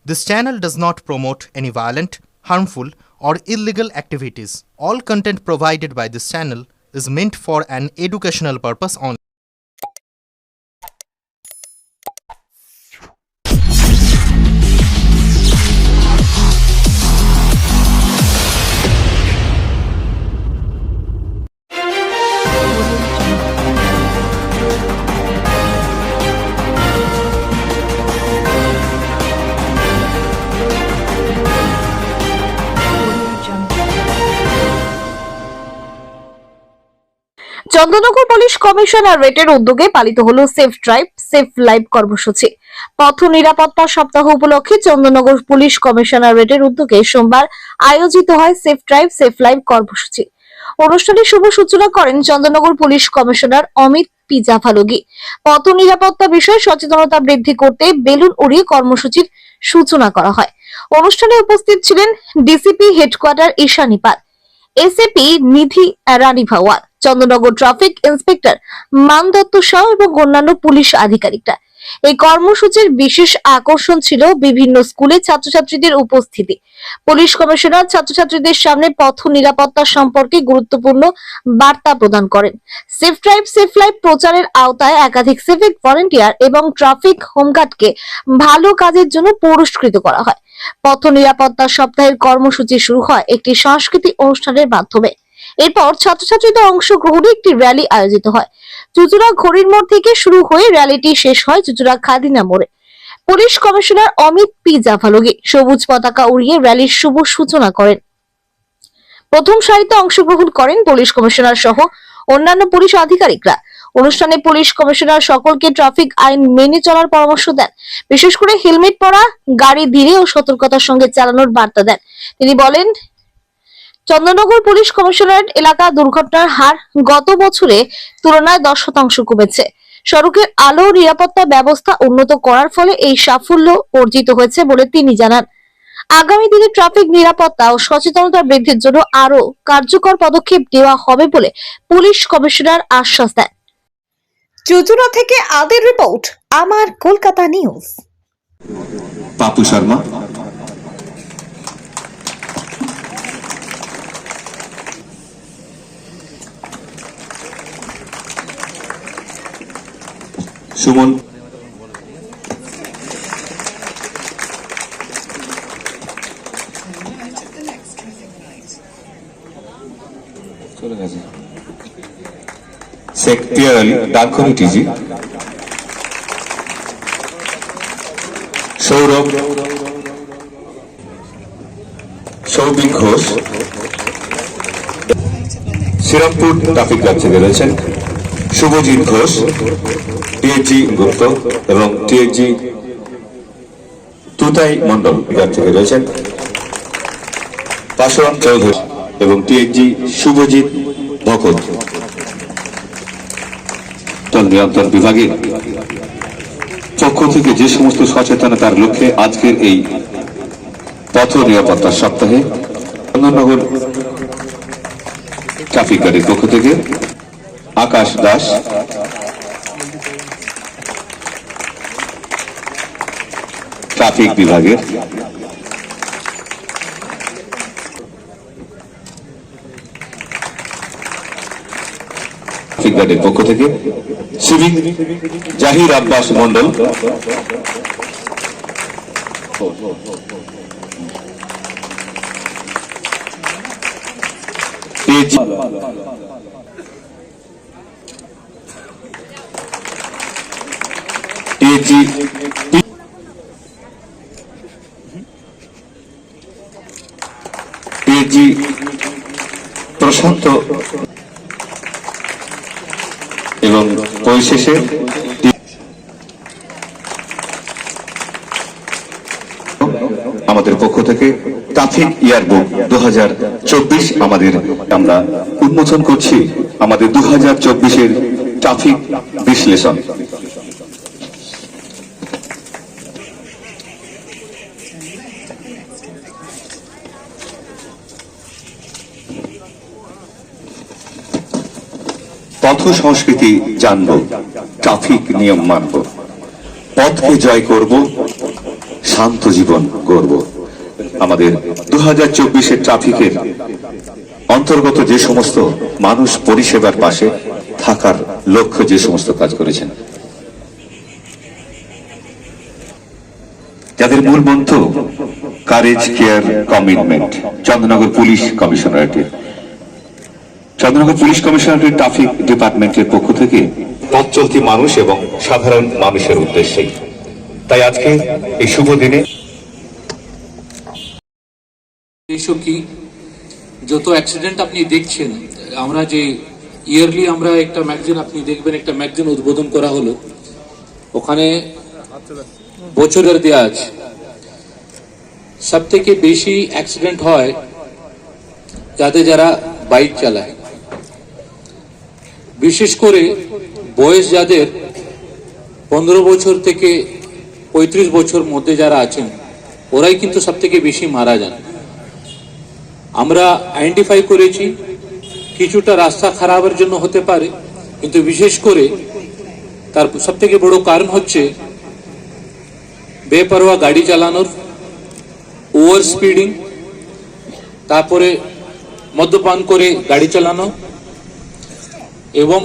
This channel does not promote any violent, harmful, or illegal activities. All content provided by this channel is meant for an educational purpose only. Chandannagar police কমিশনারেটের উদ্যোগে পালিত হলো safe drive safe live কর্মসূচি। পথ নিরাপত্তা সপ্তাহ উপলক্ষে Chandannagar police কমিশনারেটের উদ্যোগে সোমবার আয়োজিত হয় সেফ ড্রাইভ সেফ লাইভ কর্মসূচি। অনুষ্ঠানের শুভ সূচনা করেন Chandannagar police commissioner Amit P Javalgi. পথ নিরাপত্তা বিষয়ে সচেতনতা বৃদ্ধি করতে বেলুন উড়িয়ে কর্মসূচির সূচনা করা হয়। অনুষ্ঠানে উপস্থিত ছিলেন ডিসিপি হেডকোয়ার্টার ঈশানী পাল, এসএপি নিধি রানী ভাওয়াল, চন্দননগর ট্রাফিক ইন্সপেক্টর মান দত্ত সাউ এবং অন্যান্য পুলিশ আধিকারিকরা। এই কর্মসূচির বিশেষ আকর্ষণ ছিল বিভিন্ন স্কুলে ছাত্রছাত্রীদের উপস্থিতি। পুলিশ কমিশনার ছাত্রছাত্রীদের সামনে পথ নিরাপত্তা সম্পর্কে গুরুত্বপূর্ণ বার্তা প্রদান করেন। সেফ ড্রাইভ সেফ লাইভ প্রচারের আওতায় একাধিক সিভিক ভলান্টিয়ার এবং ট্রাফিক হোমগার্ডকে ভালো কাজের জন্য পুরস্কৃত করা হয়। পথ নিরাপত্তা সপ্তাহের কর্মসূচি শুরু হয় একটি সাংস্কৃতিক অনুষ্ঠানের মাধ্যমে। এরপর ছাত্রছাত্রীদের অংশগ্রহণে একটি র্যালি আয়োজিত হয়। চুচুড়া ঘড়ির মোড় থেকে শুরু হয়ে র্যালিটি শেষ হয় চুচুড়া খাদিনা মোড়ে। Police commissioner Amit P Javalgi সবুজ পতাকা উড়িয়ে র্যালির শুভ সূচনা করেন। প্রথম সারিতে অংশগ্রহণ করেন পুলিশ কমিশনার সহ অন্যান্য পুলিশ আধিকারিকরা। অনুষ্ঠানে পুলিশ কমিশনার সকলকে ট্রাফিক আইন মেনে চলার পরামর্শ দেন। বিশেষ করে হেলমেট পরা, গাড়ি ধীরে ও সতর্কতার সঙ্গে চালানোর বার্তা দেন। তিনি বলেন, চন্দননগর পুলিশ কমিশনারেট এলাকা দুর্ঘটনার হার গত বছরে তুলনায় 10% কমেছে। সড়কের আলো ও নিরাপত্তা ব্যবস্থা উন্নত করার ফলে এই সাফল্য অর্জিত হয়েছে বলে তিনি জানান। আগামী দিনে ট্রাফিক নিরাপত্তা ও সচেতনতা বৃদ্ধির জন্য আরো কার্যকর পদক্ষেপ নেওয়া হবে বলে পুলিশ কমিশনার আশ্বাস দেন। চুচুড়া থেকে আদের রিপোর্ট, আমার কলকাতা নিউজ। পাপু শর্মা, সুমন, চলে গেছে শেখ পিয়ার আলী, ডাকঘরি টিজি, সৌরভ, সৌভিক ঘোষ, শ্রীরামপুর ট্রাফিক গার্ড থেকে রয়েছেন শুভজিৎ ঘোষ, টিএজি গুপ্ত এবং টিএজি তুতাই মন্ডল গার্ড থেকে রয়েছেন পাশরাম চৌধুরী এবং টিএজি শুভজিৎ ভকত। নিয়ন্ত্রণ বিভাগের পক্ষ থেকে যে সমস্ত সচেতনতার লক্ষ্যে আজকের এই পথ নিরাপত্তা সপ্তাহে চন্দননগর ট্রাফিক গার্ডের পক্ষ থেকে আকাশ দাস, ট্রাফিক বিভাগের ট্রাফিক গার্ডের পক্ষ থেকে সিভিক জাহির আব্বাস মন্ডল, টিএজি প্রশান্ত এবং পরিশেষে আমাদের পক্ষ থেকে ট্রাফিক ইয়ারবুক 2024 আমরা উন্মোচন করছি। আমাদের 2024-এর ট্রাফিক বিশ্লেষণ। পথ সংস্কৃতি জানব, ট্রাফিক নিয়ম মানব, পথকে জয় করব, শান্ত জীবন করব। আমাদের 2024-এর ট্রাফিকের অন্তর্গত যে সমস্ত মানুষ পরিষেবার পাশে থাকার লক্ষ্যে যে সমস্ত কাজ করেছেন, যাদের মূল মন্ত্র courage, care, commitment, Chandannagar police কমিশনারেটের ট্রাফিক ডিপার্টমেন্টের পক্ষ থেকে পথ চলতি মানুষ এবং সাধারণ মানুষের উদ্দেশ্যেই। তাই আজকে এই শুভ দিনে দেশও কি যত অ্যাক্সিডেন্ট আপনি দেখছেন, আমরা যে ইয়ারলি আমরা একটা ম্যাগাজিন, আপনি দেখবেন একটা ম্যাগাজিন উদ্বোধন করা হলো, ওখানে বছরের দেওয়া আছে সব থেকে বেশি অ্যাক্সিডেন্ট হয় যারা বাইক চালায়, বিশেষ করে বয়স যাদের 15 বছর থেকে 35 বছর মধ্যে যারা আছেন, ওরাই কিন্তু সব থেকে বেশি মারা যান। আমরা আইডেন্টিফাই করেছি কিছুটা রাস্তা খারাপের জন্য হতে পারে, কিন্তু বিশেষ করে তার সব থেকে বড় কারণ হচ্ছে বেপরোয়া গাড়ি চালানোর, ওভার স্পিডিং, তারপরে মদ্যপান করে গাড়ি চালানো এবং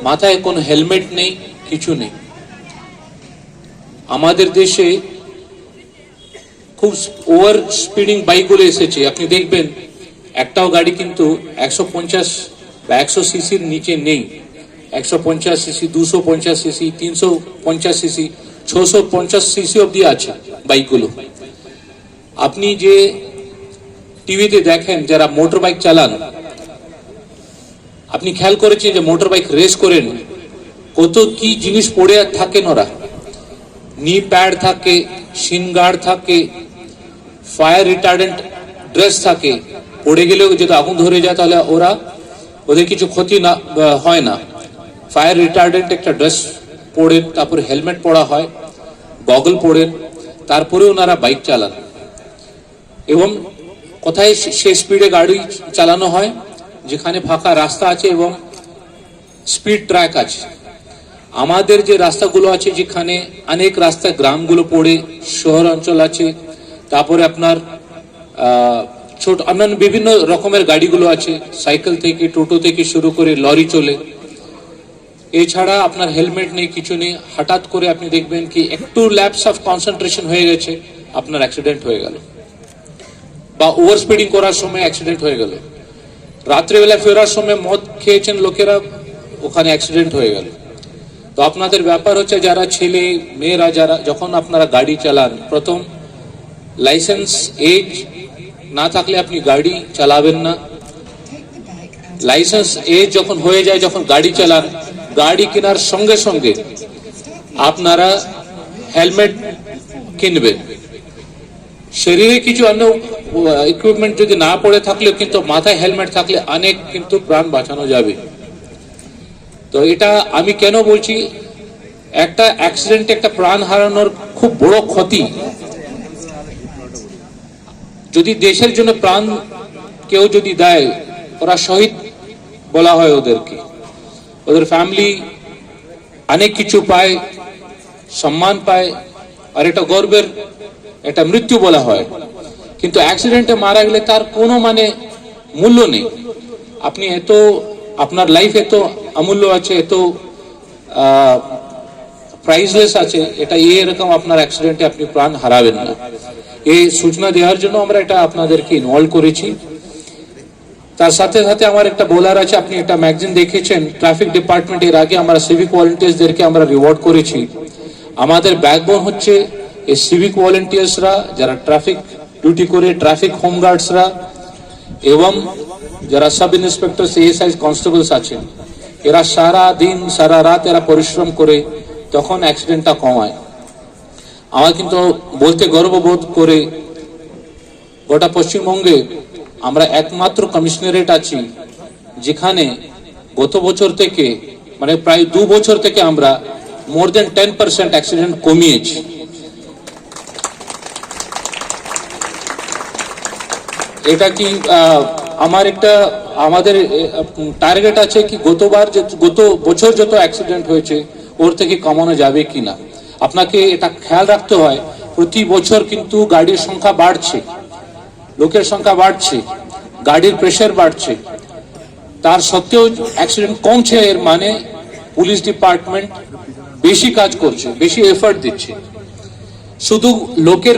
মাথায় কোনো হেলমেট নেই, কিছু নেই। আমাদের দেশে খুব ওভার স্পিডিং বাইকগুলো এসেছে, আপনি দেখবেন একটাও গাড়ি কিন্তু 150 বা 100 সিসির নিচে নেই। 150 সিসি, 250 সিসি, 350 সিসি, 650 সিসি অব্দি আছে বাইকগুলো। আপনি যে টিভিতে দেখেন যারা মোটর বাইক চালান, আপনি খেয়াল করেছেন যে মোটর বাইক রেস করেন, কত কি জিনিস পড়ে থাকেন ওরা, নি প্যাড থাকে, শিন গার্ড থাকে, ফায়ার রিটার্ডেন্ট ড্রেস থাকে, পড়ে গেলেও যদি আগুন ধরে যায় তাহলে ওদের কিছু ক্ষতি না হয় না। ফায়ার রিটার্ডেন্ট একটা ড্রেস পড়েন, তারপরে হেলমেট পরা হয়, গগল পড়েন, তারপরে ওনারা বাইক চালান। এবং কোথায় সে স্পিডে গাড়ি চালানো হয় যেখানে ফাঁকা রাস্তা আছে এবং স্পিড ট্র্যাক আছে। আমাদের যে রাস্তাগুলো আছে, যেখানে অনেক রাস্তা গ্রামগুলো পড়ে, শহর অঞ্চল আছে, তারপরে আপনার ছোট অন্যান্য বিভিন্ন রকমের গাড়িগুলো আছে, সাইকেল থেকে, টোটো থেকে শুরু করে লরি চলে। এছাড়া আপনার হেলমেট নেই, কিছু নেই, হঠাৎ করে আপনি দেখবেন কি একটু ল্যাপস অফ কনসেন্ট্রেশন হয়ে গেছে, আপনার অ্যাক্সিডেন্ট হয়ে গেল, বা ওভার স্পিডিং করার সময় অ্যাক্সিডেন্ট হয়ে গেল, রাত্রেবেলা ফেরার সময় মদ খেয়েছেন লোকেরা, ওখানে অ্যাক্সিডেন্ট হয়ে গেল। তো আপনাদের ব্যাপার হচ্ছে যারা ছেলে মেয়েরা যারা যখন আপনারা গাড়ি চালান, প্রথম লাইসেন্স এজ না থাকলে আপনি গাড়ি চালাবেন না। লাইসেন্স এজ যখন হয়ে যায়, যখন গাড়ি চালান, গাড়ি কেনার সঙ্গে সঙ্গে আপনারা হেলমেট কিনবেন। শরীরে কিছু অন্য ইকুইপমেন্ট যদি না পড়ে থাকলেও কিন্তু মাথায় হেলমেট থাকলে অনেক কিন্তু প্রাণ বাঁচানো যাবে। তো এটা আমি কেন বলছি, একটা অ্যাক্সিডেন্ট একটা প্রাণ হারানোর খুব বড় ক্ষতি। যদি দেশের জন্য প্রাণ কেউ যদি দেয়, ওরা শহীদ বলা হয় ওদেরকে, ওদের ফ্যামিলি অনেক কিছু পায়, সম্মান পায়, আর এটা গর্বের এটা মৃত্যু বলা হয়। কিন্তু অ্যাক্সিডেন্টে মারা গেলে তার কোনো মূল্য নেই। আপনি আপনার লাইফ এত অমূল্য আছে, এত প্রাইসলেস আছে, এটা এরকম আপনার অ্যাক্সিডেন্টে আপনি প্রাণ হারাবেন না। এই সূচনা দেওয়ার জন্য আমরা এটা আপনাদেরকে ইনভলভ করেছি। তার সাথে সাথে আমার একটা বলার আছে, আপনি একটা ম্যাগাজিন দেখেছেন, ট্রাফিক ডিপার্টমেন্টের আগে আমরা সিভিক ভলেন্টিয়ার্সদেরকে আমরা রিওয়ার্ড করেছি। আমাদের ব্যাকবোন হচ্ছে এই সিভিক ভলেন্টিয়ার্সরা, যারা ট্রাফিক ডিউটি করে, ট্রাফিক হোমগার্ডসরা এবং যারা সাব ইন্সপেক্টর, এএসআই, কনস্টেবলস আছেন। এরা সারা দিন সারা রাত এরা পরিশ্রম করে তখন অ্যাক্সিডেন্টটা কমায়। আমার কিন্তু বলতে গর্ববোধ করে গোটা পশ্চিমবঙ্গে আমরা একমাত্র কমিশনারেট আছি যেখানে গত বছর থেকে প্রায় 2 বছর থেকে আমরা মোর দেন 10% অ্যাক্সিডেন্ট কমিয়েছি। এটা কি আমাদের টার্গেট আছে কি গত বছর যত অ্যাক্সিডেন্ট হয়েছে ওর থেকে কমানো যাবে কিনা। আপনাকে এটা খেয়াল রাখতে হয় প্রতি বছর কিন্তু গাড়ির সংখ্যা বাড়ছে, লোকের সংখ্যা বাড়ছে, গাড়ির প্রেসার বাড়ছে, তার সত্ত্বেও অ্যাক্সিডেন্ট কমছে। এর মানে পুলিশ ডিপার্টমেন্ট বেশি কাজ করছে, বেশি এফর্ট দিচ্ছে। শুধু লোকের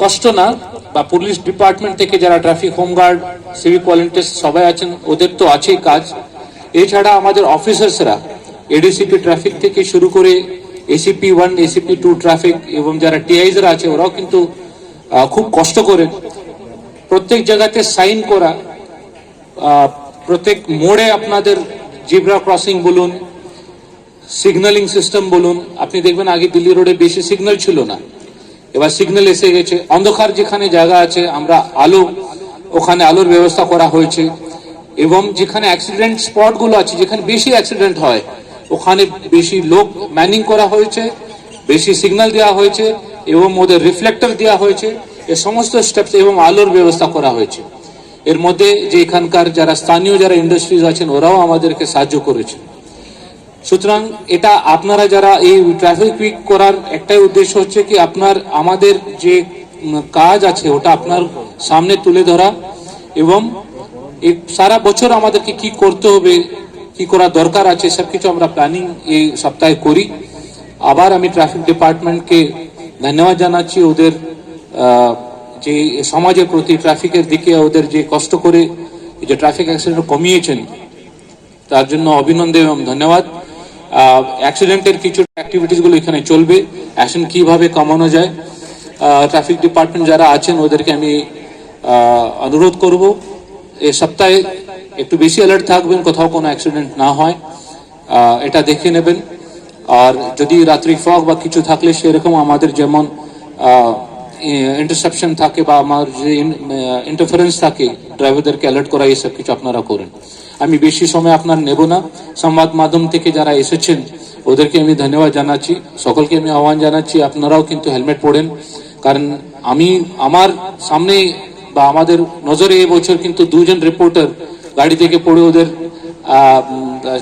কষ্ট না, বা পুলিশ ডিপার্টমেন্ট থেকে যারা ট্রাফিক হোমগার্ড, সিভিক ভলেন্টিয়ার্স সবাই আছেন, ওদের তো আছেই কাজ। এছাড়া আমাদের অফিসার্সরা এডিসিপি ট্রাফিক থেকে শুরু করে এসিপি 1, এসিপি 2 ট্রাফিক এবং যারা টিআইজরা আছে ওরাও কিন্তু খুব কষ্ট করে প্রত্যেক জায়গাতে সাইন করা, প্রত্যেক মোড়ে আপনাদের জিব্রা ক্রসিং বলুন, সিগন্যালিং সিস্টেম বলুন। আপনি দেখবেন আগে দিল্লি রোডে বেশি সিগন্যাল ছিল না, এবার সিগন্যাল এসে গেছে। অন্ধকার যেখানে জায়গা আছে আমরা আলো, ওখানে আলোর ব্যবস্থা করা হয়েছে। এবং যেখানে অ্যাক্সিডেন্ট স্পটগুলো আছে, যেখানে বেশি অ্যাক্সিডেন্ট হয়, ওখানে বেশি লোক ম্যানিং করা হয়েছে, বেশি সিগন্যাল দেওয়া হয়েছে এবং ওদের রিফ্লেক্টর দেওয়া হয়েছে। এ সমস্ত স্টেপস এবং আলোর ব্যবস্থা করা হয়েছে। এর মধ্যে যে এখানকার যারা স্থানীয় যারা ইন্ডাস্ট্রিজ আছেন ওরাও আমাদেরকে সাহায্য করেছে। সুতরাং এটা আপনারা যারা এই ট্রাফিক উইক করার একটাই উদ্দেশ্য হচ্ছে কি আপনার আমাদের যে কাজ আছে ওটা আপনার সামনে তুলে ধরা, এবং এই সারা বছর আমাদেরকে কি করতে হবে, কি করা দরকার আছে, সবকিছু আমরা প্ল্যানিং এই সপ্তাহে করি। আবার আমি ট্রাফিক ডিপার্টমেন্টকে ধন্যবাদ জানাচ্ছি, ওদের যে সমাজের প্রতি ট্রাফিকের দিকে ওদের যে কষ্ট করে যে ট্রাফিক অ্যাক্সিডেন্ট কমিয়েছেন তার জন্য অভিনন্দন এবং ধন্যবাদ। অ্যাক্সিডেন্টের কিছু অ্যাক্টিভিটিস গুলো এখানে চলবে, অ্যাকশন কিভাবে কমানো যায়। ট্রাফিক ডিপার্টমেন্ট যারা আছেন ওদেরকে আমি অনুরোধ করব এই সপ্তাহে একটু বেশি অ্যালার্ট থাকবেন, কোথাও কোনো অ্যাক্সিডেন্ট না হয় এটা দেখে নেবেন। আর যদি রাত্রি ফগ বা কিছু থাকলে সেরকম আমাদের যেমন ইন্টারসেপশন থাকে বা আমার যে ইন্টারফারেন্স থাকে ড্রাইভারদেরকে অ্যালার্ট করা, এইসব কিছু আপনারা করেন। আমি বেশি সময় আপনার নেব না। সংবাদ মাধ্যম থেকে যারা এসেছেন ওদেরকে আমি ধন্যবাদ জানাচ্ছি, সকলকে আমি আহ্বান জানাচ্ছি আপনারাও কিন্তু হেলমেট পরেন। কারণ আমার সামনে বা আমাদের নজরে এবছর কিন্তু 2 জন রিপোর্টার গাড়ি থেকে পড়ে ওদের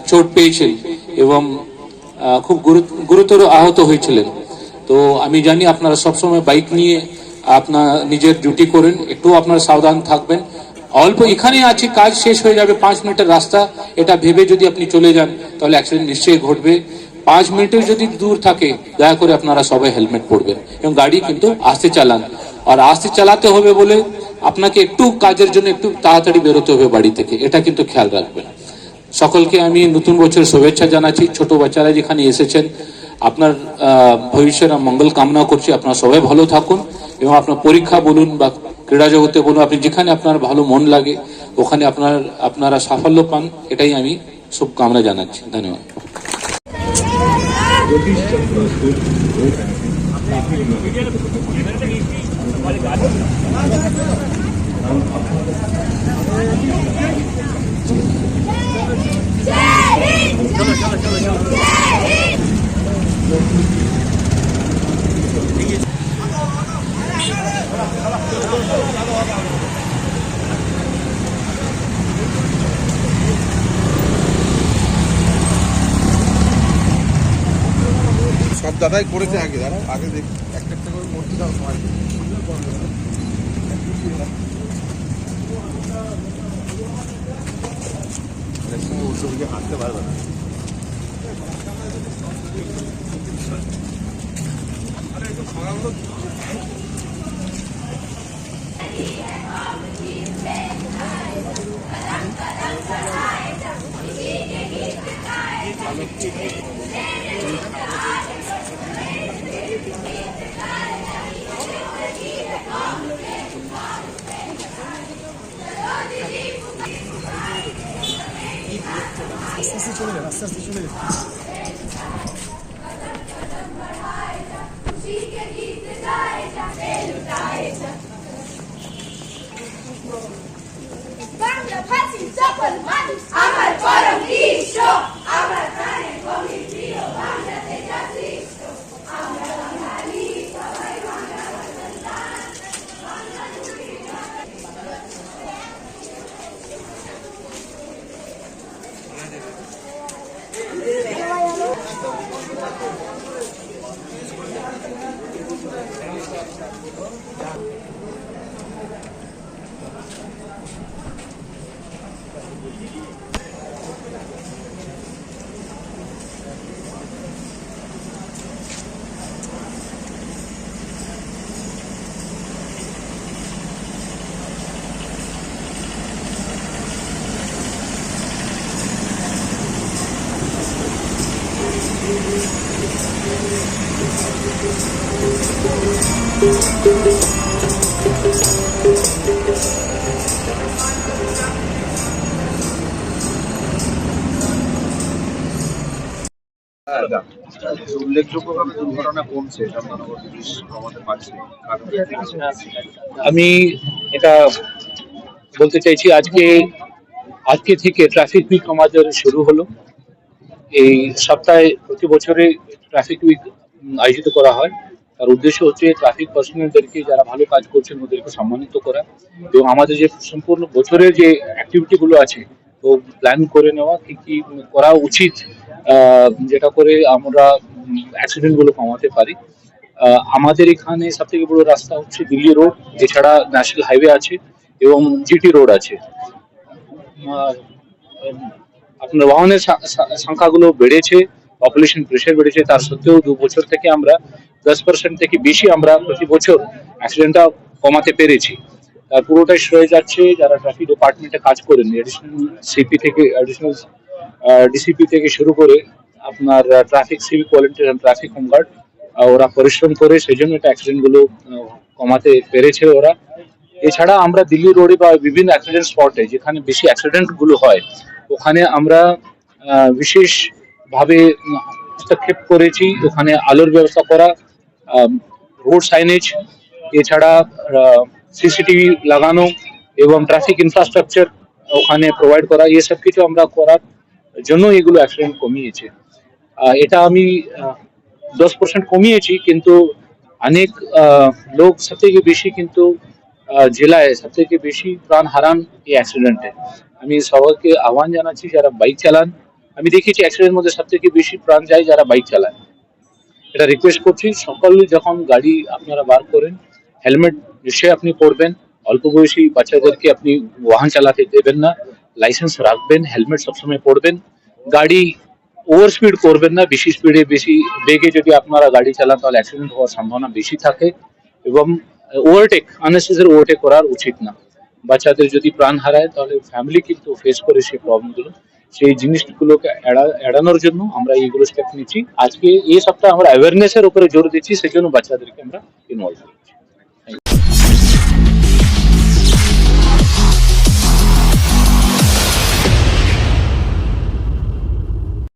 চোট পেয়েছেন এবং খুব গুরুতর আহত হয়েছিলেন। তো আমি জানি আপনারা সবসময় বাইক নিয়ে আপনার নিজের ডিউটি করেন, একটু আপনারা সাবধান থাকবেন। অল্প এখানে আছে, কাজ শেষ হয়ে যাবে, 5 মিনিটের রাস্তা, এটা ভেবে যদি আপনি চলে যান তাহলে অ্যাক্সিডেন্ট নিশ্চয়ই ঘটবে। 5 মিনিটের যদি দূর থাকে দয়া করে আপনারা সবাই হেলমেট পরবেন এবং গাড়ি কিন্তু আস্তে চালান। আর আস্তে চালাতে হবে বলে আপনাকে একটু কাজের জন্য একটু তাড়াতাড়ি বেরোতে হবে বাড়ি থেকে, এটা কিন্তু খেয়াল রাখবেন। সকলকে আমি নতুন বছরের শুভেচ্ছা জানাচ্ছি। ছোট বাচ্চারা যেখানে এসেছেন আপনার ভবিষ্যের মঙ্গল কামনা করছি। আপনারা সবাই ভালো থাকুন এবং আপনার পরীক্ষা বলুন বা ক্রীড়া জগতে বলুন, আপনি যেখানে আপনার ভালো মন লাগে ওখানে আপনারা সাফল্য পান, এটাই আমি শুভকামনা জানাচ্ছি। ধন্যবাদ। সব দাদাই করেছে আগে, দাঁড়াও আগে দেখ একটা একটা করে করতে দাও সময়। উল্টো দিকে হাঁটতে পারবে না। আস্তে আস্তে চলে যাবে, আস্তে আস্তে চলে যাবে। বাংলা ভাষী সকল মানুষ আমার পরম ইষ্ট, আমার প্রাণের গভীর প্রিয় বাংলাতে জাতিষ্ঠ। আমরা বাঙালি, সবাই বাংলার সন্তান, বাংলা দুটি উল্লেখযোগ্যভাবে দুর্ঘটনা কমছে চন্দননগর পুলিশ কমাতে পারছে আমি এটা বলতে চাইছি আজকে থেকে ট্রাফিক উইক আমাদের শুরু হলো। এই সপ্তাহে প্রতি বছরে ট্রাফিক উইক আয়োজিত করা হয়। তার উদ্দেশ্য হচ্ছে ট্রাফিক পার্সোনালদেরকে যারা ভালো কাজ করছেন ওদেরকে সম্মানিত করা এবং আমাদের যে সম্পূর্ণ বছরের যে অ্যাক্টিভিটি গুলো আছে তো প্ল্যান করে নেওয়া কি কি করা উচিত, যেটা করে আমরা অ্যাক্সিডেন্ট গুলো কমাতে পারি। আমাদের এখানে সব থেকে বড় রাস্তা হচ্ছে দিল্লি রোড, এছাড়া ন্যাশনাল হাইওয়ে আছে এবং জিটি রোড আছে। আপনার বাহনের সংখ্যাগুলো বেড়েছে, পপুলেশন প্রেশার বেড়েছে, তার সত্ত্বেও 2 বছর থেকে আমরা 10% থেকে বেশি আমরা প্রতি বছর অ্যাক্সিডেন্টটা কমাতে পেরেছি। তার পুরোটাই শ্রেয় যাচ্ছে যারা ট্রাফিক ডিপার্টমেন্টে কাজ করেন, অ্যাডিশনাল সিপি থেকে অ্যাডিশনাল ডিসিপি থেকে শুরু করে আপনার traffic civic volunteer, traffic home guard, ওরা পরিশ্রম করে সেই জন্য এটা অ্যাক্সিডেন্ট গুলো কমাতে পেরেছে ওরা। এছাড়া আমরা দিল্লি রোডে বা বিভিন্ন অ্যাক্সিডেন্ট স্পটে যেখানে বেশি অ্যাক্সিডেন্ট গুলো হয় ওখানে আমরা বিশেষ ভাবে হস্তক্ষেপ করেছি। ওখানে আলোর ব্যবস্থা করা, রোড সাইনেজ, এছাড়া সিসিটিভি লাগানো এবং ট্রাফিক ইনফ্রাস্ট্রাকচার ওখানে প্রোভাইড করা, এসব কিছু আমরা করার জন্য এগুলো অ্যাক্সিডেন্ট কমিয়েছে। এটা আমি 10% কমিয়েছি, কিন্তু অনেক লোক সব থেকে বেশি কিন্তু জেলায় সব থেকে বেশি প্রাণ হারান এই অ্যাক্সিডেন্টে। আমি সবাইকে আহ্বান জানাচ্ছি যারা বাইক চালান, আমি দেখেছি অ্যাক্সিডেন্টের মধ্যে সব থেকে বেশি প্রাণ যায় যারা বাইক চালান। এটা রিকোয়েস্ট করছি সকল যখন গাড়ি আপনারা বার করেন হেলমেট নিশ্চয়ই আপনি পরবেন, অল্প বয়সী বাচ্চাদেরকে আপনি বাহন চালাতে দেবেন না, লাইসেন্স রাখবেন, হেলমেট সবসময় পরবেন, গাড়ি ওভার স্পিড করবেন না, বেশি স্পিডে বেশি বেগে যদি আপনারা গাড়ি চালান তাহলে অ্যাক্সিডেন্ট হওয়ার সম্ভাবনা বেশি থাকে এবং ওভারটেক আননেসেসারি ওভারটেক করার উচিত না। বাচ্চাদের যদি প্রাণ হারায় তাহলে ফ্যামিলি কিন্তু ফেস করে সেই প্রবলেমগুলো, সেই জিনিসগুলোকে এড়ানোর জন্য আমরা এইগুলো স্টেপ নিচ্ছি। আজকে এই সপ্তাহে আমরা অ্যাওয়ারনেসের উপরে জোর দিচ্ছি, সেই জন্য বাচ্চাদেরকে আমরা ইনভলভ করছি।